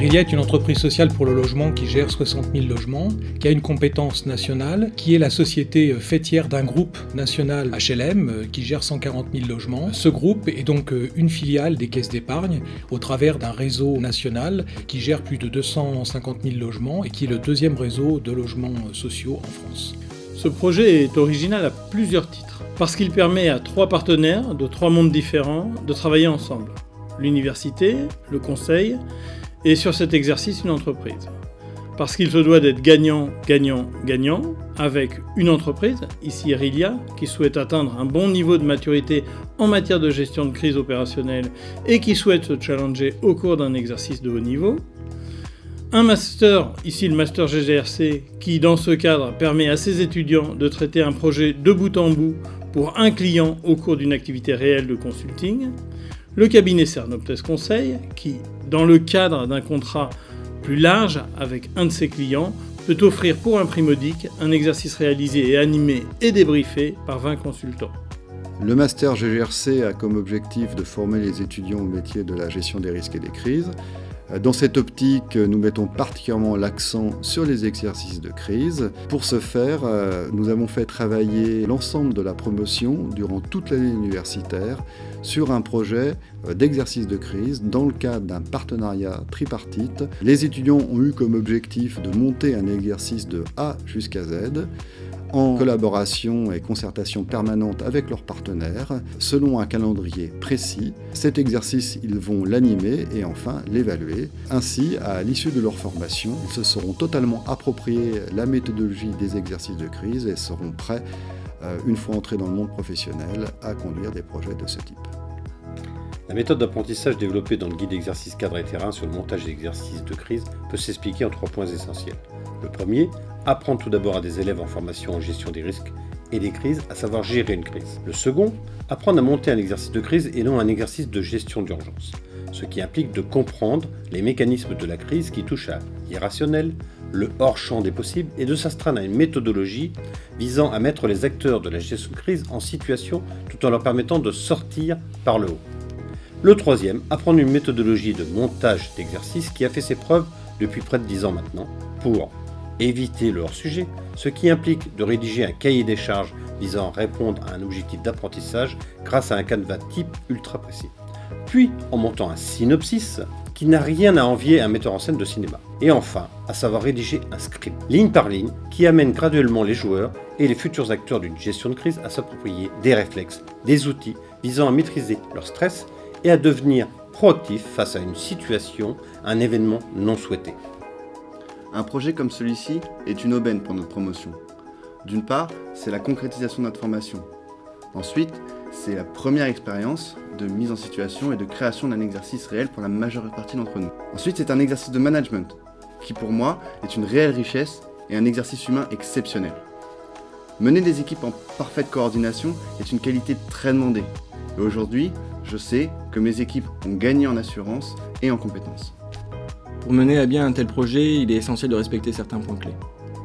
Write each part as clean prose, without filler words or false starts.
Eria est une entreprise sociale pour le logement qui gère 60 000 logements, qui a une compétence nationale, qui est la société faîtière d'un groupe national HLM qui gère 140 000 logements. Ce groupe est donc une filiale des caisses d'épargne au travers d'un réseau national qui gère plus de 250 000 logements et qui est le deuxième réseau de logements sociaux en France. Ce projet est original à plusieurs titres, parce qu'il permet à 3 partenaires de 3 mondes différents de travailler ensemble. L'université, le conseil et sur cet exercice une entreprise. Parce qu'il se doit d'être gagnant, gagnant, gagnant avec une entreprise, ici Erilia, qui souhaite atteindre un bon niveau de maturité en matière de gestion de crise opérationnelle et qui souhaite se challenger au cours d'un exercice de haut niveau. Un master, ici le master GGRC, qui dans ce cadre permet à ses étudiants de traiter un projet de bout en bout pour un client au cours d'une activité réelle de consulting. Le cabinet Cernoptes Conseil, qui, dans le cadre d'un contrat plus large avec un de ses clients, peut offrir pour un prix modique un exercice réalisé et animé et débriefé par 20 consultants. Le master GGRC a comme objectif de former les étudiants au métier de la gestion des risques et des crises. Dans cette optique, nous mettons particulièrement l'accent sur les exercices de crise. Pour ce faire, nous avons fait travailler l'ensemble de la promotion durant toute l'année universitaire sur un projet d'exercice de crise dans le cadre d'un partenariat tripartite. Les étudiants ont eu comme objectif de monter un exercice de A jusqu'à Z, en collaboration et concertation permanente avec leurs partenaires, selon un calendrier précis. Cet exercice, ils vont l'animer et enfin l'évaluer. Ainsi, à l'issue de leur formation, ils se seront totalement appropriés la méthodologie des exercices de crise et seront prêts, une fois entrés dans le monde professionnel, à conduire des projets de ce type. La méthode d'apprentissage développée dans le guide exercice cadre et terrain sur le montage d'exercices de crise peut s'expliquer en 3 points essentiels. Le premier, apprendre tout d'abord à des élèves en formation en gestion des risques et des crises à savoir gérer une crise. Le second, apprendre à monter un exercice de crise et non un exercice de gestion d'urgence, ce qui implique de comprendre les mécanismes de la crise qui touchent à l'irrationnel, le hors-champ des possibles et de s'astreindre à une méthodologie visant à mettre les acteurs de la gestion de crise en situation tout en leur permettant de sortir par le haut. Le troisième, apprendre une méthodologie de montage d'exercices qui a fait ses preuves depuis près de 10 ans maintenant pour éviter le hors-sujet, ce qui implique de rédiger un cahier des charges visant à répondre à un objectif d'apprentissage grâce à un canevas type ultra précis. Puis en montant un synopsis qui n'a rien à envier à un metteur en scène de cinéma. Et enfin, à savoir rédiger un script, ligne par ligne, qui amène graduellement les joueurs et les futurs acteurs d'une gestion de crise à s'approprier des réflexes, des outils visant à maîtriser leur stress et à devenir proactifs face à une situation, un événement non souhaité. Un projet comme celui-ci est une aubaine pour notre promotion. D'une part, c'est la concrétisation de notre formation. Ensuite, c'est la première expérience de mise en situation et de création d'un exercice réel pour la majeure partie d'entre nous. Ensuite, c'est un exercice de management, qui pour moi est une réelle richesse et un exercice humain exceptionnel. Mener des équipes en parfaite coordination est une qualité très demandée. Et aujourd'hui, je sais que mes équipes ont gagné en assurance et en compétences. Pour mener à bien un tel projet, il est essentiel de respecter certains points clés.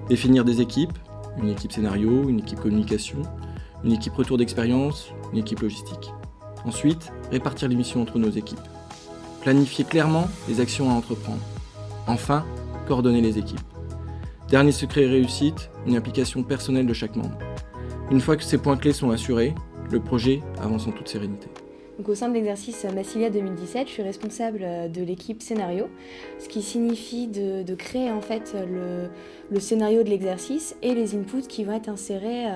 Définir des équipes, une équipe scénario, une équipe communication, une équipe retour d'expérience, une équipe logistique. Ensuite, répartir les missions entre nos équipes. Planifier clairement les actions à entreprendre. Enfin, coordonner les équipes. Dernier secret réussite, une implication personnelle de chaque membre. Une fois que ces points clés sont assurés, le projet avance en toute sérénité. Donc, au sein de l'exercice Massilia 2017, je suis responsable de l'équipe scénario, ce qui signifie de créer en fait le scénario de l'exercice et les inputs qui vont être insérés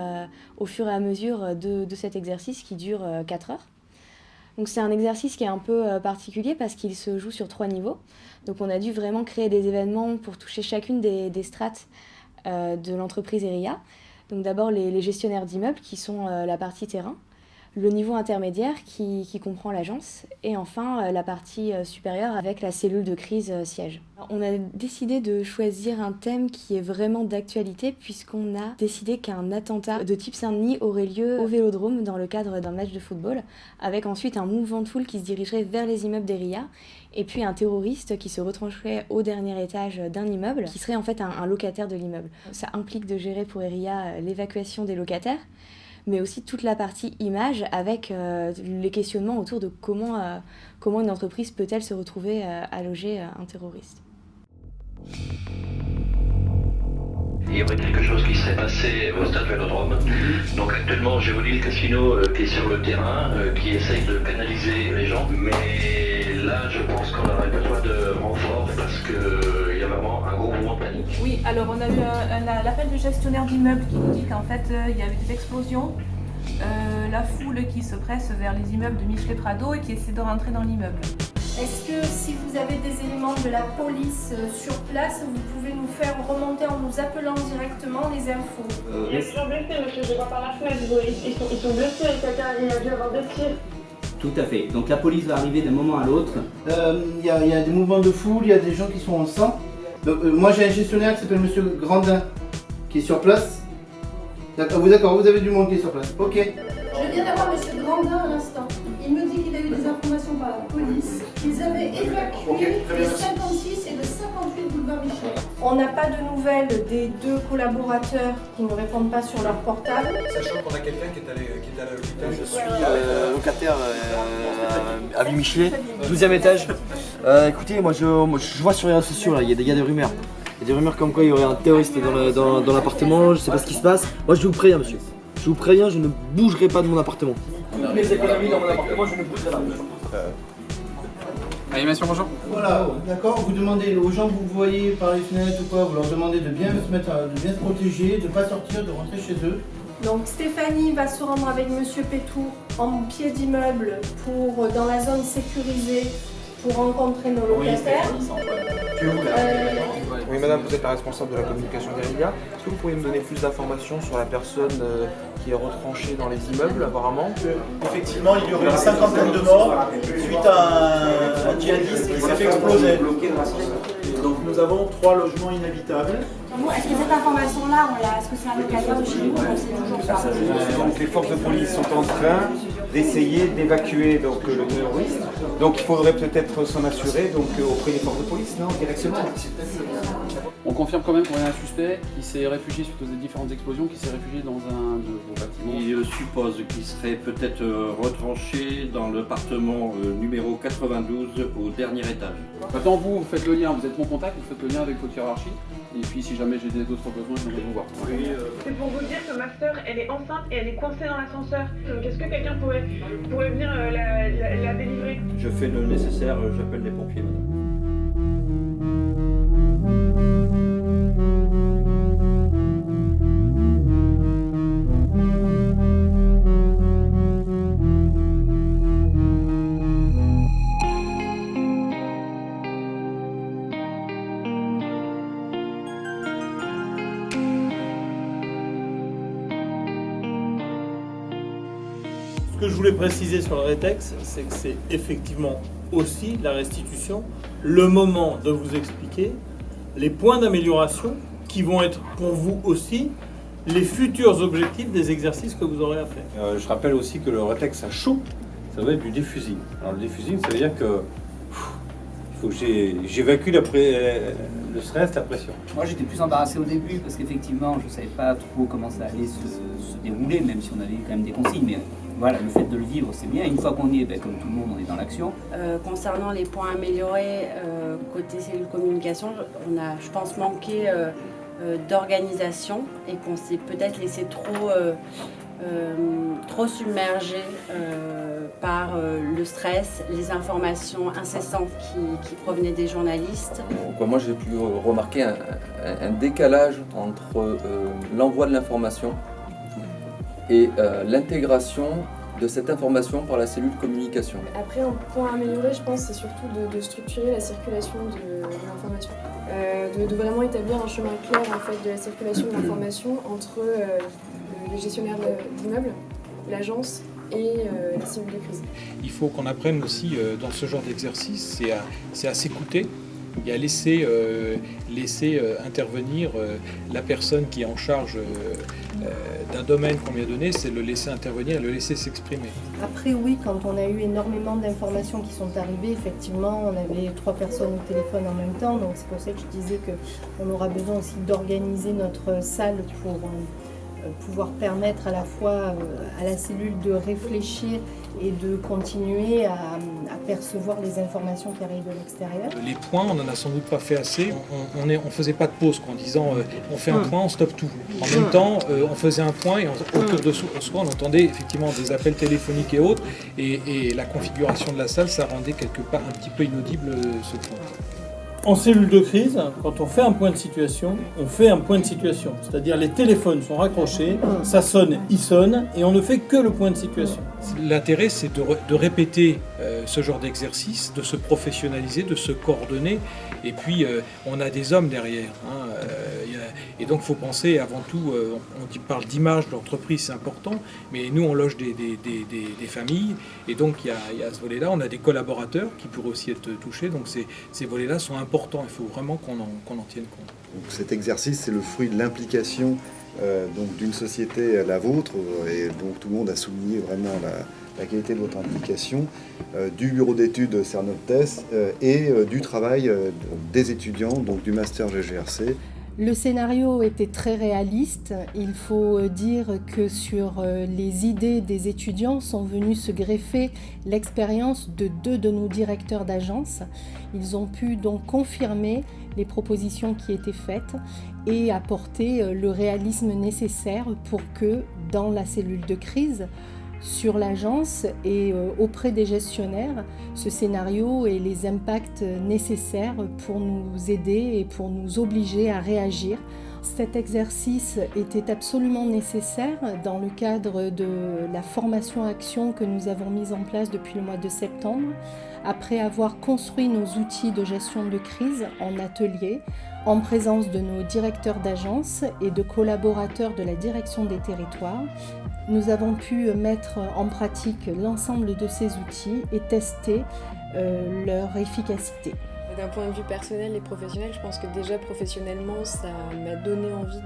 au fur et à mesure de cet exercice qui dure 4 heures. Donc c'est un exercice qui est un peu particulier parce qu'il se joue sur 3 niveaux. Donc on a dû vraiment créer des événements pour toucher chacune des strates de l'entreprise Eria. Donc d'abord les gestionnaires d'immeubles qui sont la partie terrain, le niveau intermédiaire qui comprend l'agence et enfin la partie supérieure avec la cellule de crise siège. On a décidé de choisir un thème qui est vraiment d'actualité puisqu'on a décidé qu'un attentat de type Saint-Denis aurait lieu au Vélodrome dans le cadre d'un match de football avec ensuite un mouvement de foule qui se dirigerait vers les immeubles d'Eria et puis un terroriste qui se retrancherait au dernier étage d'un immeuble qui serait en fait un locataire de l'immeuble. Ça implique de gérer pour Eria l'évacuation des locataires mais aussi toute la partie image avec les questionnements autour de comment une entreprise peut-elle se retrouver à loger un terroriste. Il y aurait quelque chose qui serait passé au stade Vélodrome. Donc actuellement, Géodil Casino qui est sur le terrain, qui essaye de canaliser les gens. Mais là, je pense qu'on aurait besoin de renfort parce qu'il y a vraiment un gros mouvement de panique. Oui, alors on a eu l'appel du gestionnaire d'immeuble qui nous dit qu'en fait, il y avait des explosions. La foule qui se presse vers les immeubles de Michelet-Prado et qui essaie de rentrer dans l'immeuble. Est-ce que si vous avez des éléments de la police sur place, vous pouvez nous faire remonter en nous appelant directement les infos? Il y a plusieurs blessés, monsieur, je les vois par la fenêtre, ils sont blessés, il a dû avoir des tirs. Tout à fait, donc la police va arriver d'un moment à l'autre. Il y a des mouvements de foule, il y a des gens qui sont en sang. Donc, moi j'ai un gestionnaire qui s'appelle monsieur Grandin qui est sur place. D'accord, vous avez du monde qui est sur place, ok. Je viens d'avoir monsieur Grandin à l'instant. Il me dit qu'il a eu des informations par la police. Ils avaient évacué le 56 et le 58 boulevard Michelet. On n'a pas de nouvelles des deux collaborateurs qui ne répondent pas sur leur portable. Sachant qu'on a quelqu'un qui est à l'hôpital. Je suis locataire à Michelet, 12e étage. Écoutez, moi je vois sur les réseaux sociaux, là, il y a des rumeurs. Il y a des rumeurs comme quoi il y aurait un terroriste dans l'appartement, je sais pas ce qui se passe. Moi je vous préviens, monsieur. Je vous préviens, je ne bougerai pas de mon appartement. Toutes mes économies dans mon appartement, je ne bougerai pas. Animation, bonjour. Voilà, d'accord, vous demandez aux gens que vous voyez par les fenêtres ou quoi, vous leur demandez de bien se protéger, de ne pas sortir, de rentrer chez eux. Donc Stéphanie va se rendre avec monsieur Pétou en pied d'immeuble dans la zone sécurisée pour rencontrer nos locataires. Oui madame, vous êtes la responsable de la communication guérilla. Est-ce que vous pourriez me donner plus d'informations sur la personne qui est retranchée dans les immeubles apparemment? Effectivement, il y aurait une cinquantaine de morts suite à un djihadiste qui s'est fait exploser. Donc nous avons 3 logements inhabitables. Est-ce que cette information-là, est-ce que c'est un locataire de chez nous? C'est toujours ça. Donc les forces de police sont en train d'essayer d'évacuer le terroriste. Donc il faudrait peut-être s'en assurer auprès des forces de police, non, directement. On confirme quand même qu'on a un suspect qui s'est réfugié suite aux différentes explosions, qui s'est réfugié dans un de vos bâtiments. Il suppose qu'il serait peut-être retranché dans l'appartement numéro 92 au dernier étage. Maintenant vous faites le lien, vous êtes mon contact, vous faites le lien avec votre hiérarchie. Et puis si jamais j'ai d'autres besoins, je viendrai vous voir. Oui, c'est pour vous dire que ma sœur, elle est enceinte et elle est coincée dans l'ascenseur. Donc est-ce que quelqu'un pourrait venir la délivrer? Je fais le nécessaire, j'appelle les pompiers, madame. Ce que je voulais préciser sur le rétex, c'est que c'est effectivement aussi la restitution, le moment de vous expliquer les points d'amélioration qui vont être pour vous aussi les futurs objectifs des exercices que vous aurez à faire. Je rappelle aussi que le rétex à chaud, ça va être du diffusing. Alors le diffusing, ça veut dire que il faut que j'évacue le stress, la pression. Moi j'étais plus embarrassé au début parce qu'effectivement je ne savais pas trop comment ça allait se dérouler, même si on avait quand même des consignes. Mais voilà, le fait de le vivre c'est bien. Une fois qu'on y est, comme tout le monde, on est dans l'action. Concernant les points améliorés côté cellule communication, on a, je pense, manqué d'organisation et qu'on s'est peut-être laissé trop submergé par le stress, les informations incessantes qui provenaient des journalistes. Moi j'ai pu remarquer un décalage entre l'envoi de l'information et l'intégration de cette information par la cellule communication. Après, un point à améliorer, je pense, c'est surtout de structurer la circulation de l'information. De vraiment établir un chemin clair en fait, de la circulation de l'information entre les gestionnaires d'immeubles, l'agence et la cellule de crise. Il faut qu'on apprenne aussi dans ce genre d'exercice, c'est à s'écouter et à laisser intervenir la personne qui est en charge d'un domaine qu'on lui a donné, c'est le laisser intervenir, le laisser s'exprimer. Après oui, quand on a eu énormément d'informations qui sont arrivées, effectivement on avait 3 personnes au téléphone en même temps, donc c'est pour ça que je disais qu'on aura besoin aussi d'organiser notre salle pour pouvoir permettre à la fois à la cellule de réfléchir et de continuer à percevoir les informations qui arrivent de l'extérieur. Les points, on n'en a sans doute pas fait assez. On faisait pas de pause en disant on fait un point, on stoppe tout. En même temps, on faisait un point et autour de soi, on entendait effectivement des appels téléphoniques et autres. Et la configuration de la salle, ça rendait quelque part un petit peu inaudible ce point. En cellule de crise, quand on fait un point de situation, on fait un point de situation. C'est-à-dire les téléphones sont raccrochés, ça sonne, il sonne, et on ne fait que le point de situation. L'intérêt, c'est de répéter ce genre d'exercice, de se professionnaliser, de se coordonner. Et puis, on a des hommes derrière. Et donc, il faut penser avant tout, on parle d'image de l'entreprise, c'est important, mais nous, on loge des familles. Et donc, il y a ce volet-là. On a des collaborateurs qui pourraient aussi être touchés. Donc, ces volets-là sont importants. Il faut vraiment qu'on en tienne compte. Donc, cet exercice, c'est le fruit de l'implication d'une société, la vôtre, et donc tout le monde a souligné vraiment la qualité de votre implication, du bureau d'études Cernoptes et du travail des étudiants, donc du master GGRC. Le scénario était très réaliste. Il faut dire que sur les idées des étudiants sont venus se greffer l'expérience de 2 de nos directeurs d'agence. Ils ont pu donc confirmer les propositions qui étaient faites et apporter le réalisme nécessaire pour que dans la cellule de crise, sur l'agence et auprès des gestionnaires, ce scénario ait les impacts nécessaires pour nous aider et pour nous obliger à réagir. Cet exercice était absolument nécessaire dans le cadre de la formation-action que nous avons mise en place depuis le mois de septembre, après avoir construit nos outils de gestion de crise en atelier, en présence de nos directeurs d'agence et de collaborateurs de la direction des territoires. Nous avons pu mettre en pratique l'ensemble de ces outils et tester leur efficacité. D'un point de vue personnel et professionnel, je pense que déjà professionnellement, ça m'a donné envie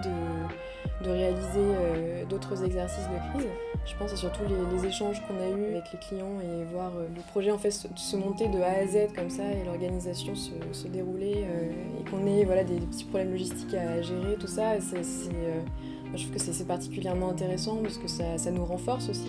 de réaliser d'autres exercices de crise. Je pense que c'est surtout les échanges qu'on a eus avec les clients et voir le projet en fait se monter de A à Z comme ça et l'organisation se dérouler et qu'on ait des petits problèmes logistiques à gérer, tout ça. Je trouve que c'est particulièrement intéressant parce que ça nous renforce aussi.